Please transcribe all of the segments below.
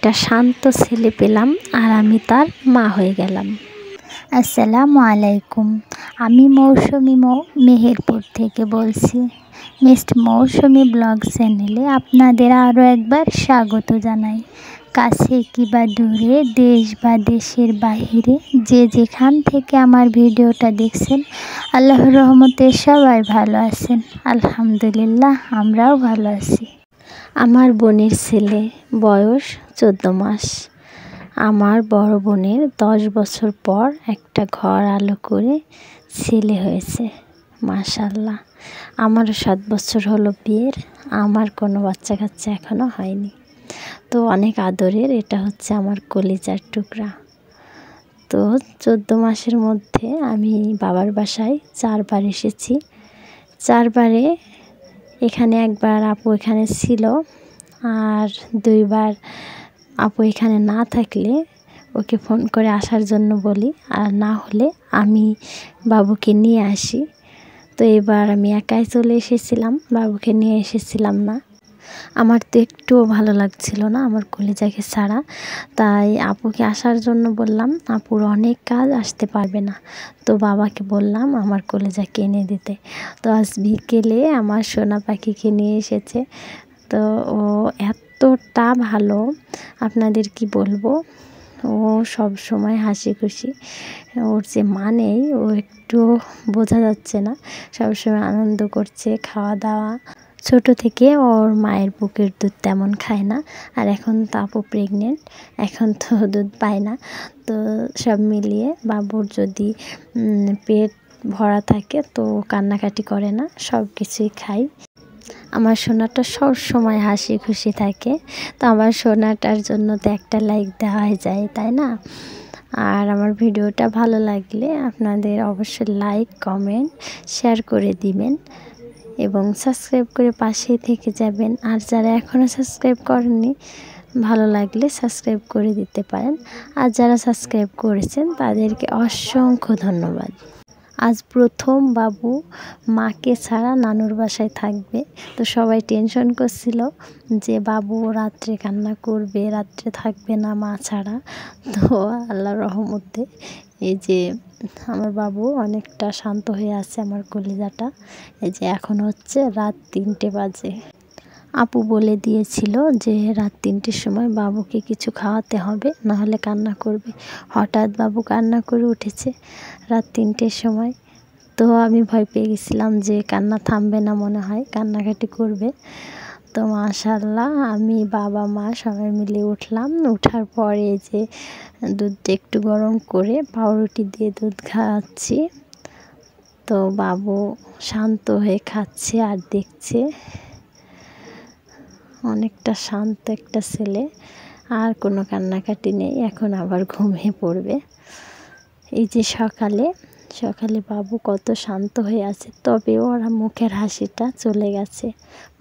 একটা শান্ত ছেলে পেলাম আর আমি তার মা হয়ে গেলাম। আসসালামু আলাইকুম। আমি মৌসুমি মেহেরপুর থেকে বলছি। মিস্ট মৌসুমি ব্লগ চ্যানেলে আপনাদের আরও একবার স্বাগত জানাই। কাছে কিংবা দূরে, দেশ বা দেশের বাহিরে যে যেখান থেকে আমার ভিডিওটা দেখছেন, আল্লাহর রহমতে সবাই ভালো আছেন। আলহামদুলিল্লাহ, আমরাও ভালো আছি। আমার বোনের ছেলে, বয়স 14 মাস। আমার বড় বোনের 10 বছর পর একটা ঘর আলো করে ছেলে হয়েছে, মাশাআল্লাহ। আমারও 7 বছর হলো বিয়ের, আমার কোনো বাচ্চা কাচ্চা এখনও হয়নি। তো অনেক আদরের, এটা হচ্ছে আমার কলিজার টুকরা। তো 14 মাসের মধ্যে আমি বাবার বাসায় 4 বার এসেছি। 4 বারে এখানে একবার আপু এখানে ছিল, আর 2 বার আপু এখানে না থাকলে ওকে ফোন করে আসার জন্য বলি, আর না হলে আমি বাবুকে নিয়ে আসি। তো এবার আমি একাই চলে এসেছিলাম, বাবুকে নিয়ে এসেছিলাম না। আমার তো একটুও ভালো লাগছিল না আমার কলিজাকে ছাড়া, তাই আপুকে আসার জন্য বললাম। আপুর অনেক কাজ, আসতে পারবে না। তো বাবাকে বললাম আমার কলিজাকে এনে দিতে। তো আজ বিকেলে আমার সোনা পাখিকে নিয়ে এসেছে। তো ও এতটা ভালো, আপনাদের কি বলবো। ও সব সময় হাসি খুশি, ওর যে নেই ও একটু বোঝা যাচ্ছে না, সবসময় আনন্দ করছে, খাওয়া দাওয়া। ছোট থেকে ওর মায়ের বুকের দুধ তেমন খায় না, আর এখন তো আপু প্রেগনেন্ট, এখন তো দুধ পায় না। তো সব মিলিয়ে বাবুর যদি পেট ভরা থাকে তো কান্নাকাটি করে না, সব কিছুই খায়। আমার সোনাটা সব সময় হাসি খুশি থাকে। তো আমার সোনাটার জন্য তো একটা লাইক দেওয়াই যায়, তাই না? আর আমার ভিডিওটা ভালো লাগলে আপনাদের অবশ্যই লাইক, কমেন্ট, শেয়ার করে দিবেন এবং সাবস্ক্রাইব করে পাশেই থেকে যাবেন। আর যারা এখনও সাবস্ক্রাইব করেননি, ভালো লাগলে সাবস্ক্রাইব করে দিতে পারেন। আর যারা সাবস্ক্রাইব করেছেন তাদেরকে অসংখ্য ধন্যবাদ। আজ প্রথম বাবু মাকে ছাড়া নানুর বাসায় থাকবে। তো সবাই টেনশন করছিল যে বাবু রাত্রে কান্না করবে, রাত্রে থাকবে না মা ছাড়া। তো আল্লাহর রহমতে এই যে আমার বাবু অনেকটা শান্ত হয়ে আছে, আমার কলিজাটা। এই যে এখন হচ্ছে রাত 3টে বাজে। আপু বলে দিয়েছিল যে রাত 3টের সময় বাবুকে কিছু খাওয়াতে হবে, নাহলে কান্না করবে। হঠাৎ বাবু কান্না করে উঠেছে রাত 3টের সময়। তো আমি ভয় পেয়ে গেছিলাম যে কান্না থামবে না, মনে হয় কান্নাকাটি করবে। তো মাশাআল্লাহ, আমি বাবা মা সবাই মিলে উঠলাম। ওঠার পরে যে দুধটা একটু গরম করে পাউরুটি দিয়ে দুধ খাওয়াচ্ছি। তো বাবু শান্ত হয়ে খাচ্ছে আর দেখছে। অনেকটা শান্ত একটা ছেলে, আর কোনো কান্নাকাটি নেই। এখন আবার ঘুমিয়ে পড়বে। এই যে সকালে বাবু কত শান্ত হয়ে আছে, তবে ওর মুখের হাসিটা চলে গেছে।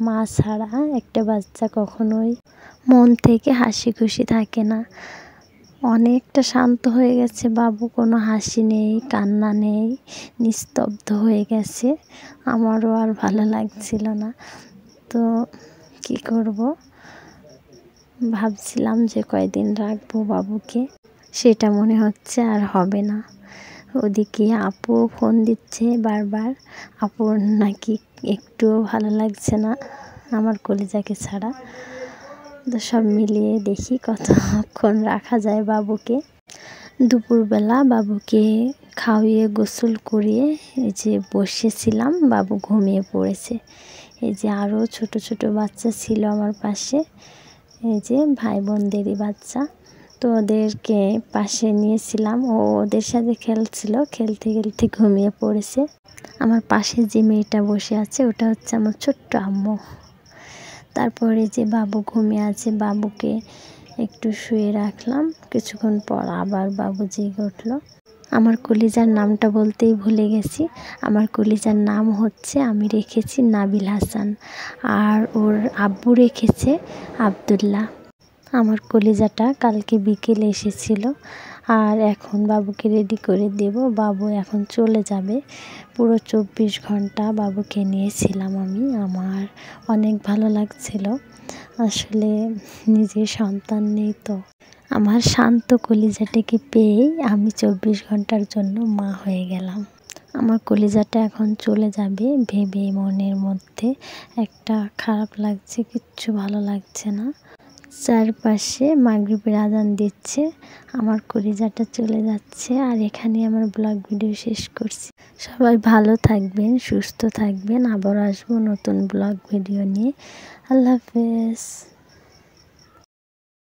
মা ছাড়া একটা বাচ্চা কখনোই মন থেকে হাসি খুশি থাকে না। অনেকটা শান্ত হয়ে গেছে বাবু, কোনো হাসি নেই, কান্না নেই, নিস্তব্ধ হয়ে গেছে। আমারও আর ভালো লাগছিল না। তো কি করব, ভাবছিলাম যে কয়দিন রাখবো বাবুকে, সেটা মনে হচ্ছে আর হবে না। ওদিকে আপু ফোন দিচ্ছে বারবার, আপুর নাকি একটুও ভালো লাগছে না আমার কলিজাকে ছাড়া। তো সব মিলিয়ে দেখি কতক্ষণ রাখা যায় বাবুকে। দুপুরবেলা বাবুকে খাওয়িয়ে গোসল করিয়ে এই যে বসেছিলাম, বাবু ঘুমিয়ে পড়েছে। এই যে আরও ছোট ছোট বাচ্চা ছিল আমার পাশে, এই যে ভাই বোনদেরই বাচ্চা। তো ওদেরকে পাশে নিয়েছিলাম, ও ওদের সাথে খেলছিল, খেলতে খেলতে ঘুমিয়ে পড়েছে। আমার পাশে যে মেয়েটা বসে আছে ওটা হচ্ছে আমার ছোট্ট আম্মু। তারপরে যে বাবু ঘুমিয়ে আছে, বাবুকে একটু শুয়ে রাখলাম। কিছুক্ষণ পর আবার বাবু জেগে উঠলো। আমার কলিজার নামটা বলতেই ভুলে গেছি। আমার কলিজার নাম হচ্ছে, আমি রেখেছি নাবিল হাসান, আর ওর আব্বু রেখেছে আব্দুল্লাহ। আমার কলিজাটা কালকে বিকেলে এসেছিল, আর এখন বাবুকে রেডি করে দেব। বাবু এখন চলে যাবে। পুরো 24 ঘন্টা বাবুকে নিয়েছিলাম আমি, আমার অনেক ভালো লাগছিল। আসলে নিজের সন্তান নেই তো। আমার শান্ত কলিজাটাকে পেয়েই আমি 24 ঘন্টার জন্য মা হয়ে গেলাম। আমার কলিজাটা এখন চলে যাবে ভেবে মনের মধ্যে একটা খারাপ লাগছে, কিচ্ছু ভালো লাগছে না। চারপাশে মাগরিবের আজান দিচ্ছে, আমার কলিজাটা চলে যাচ্ছে। আর এখানে আমার ব্লগ ভিডিও শেষ করছি। সবাই ভালো থাকবেন, সুস্থ থাকবেন। আবার আসবো নতুন ব্লগ ভিডিও নিয়ে। আল্লাহ হাফেজ।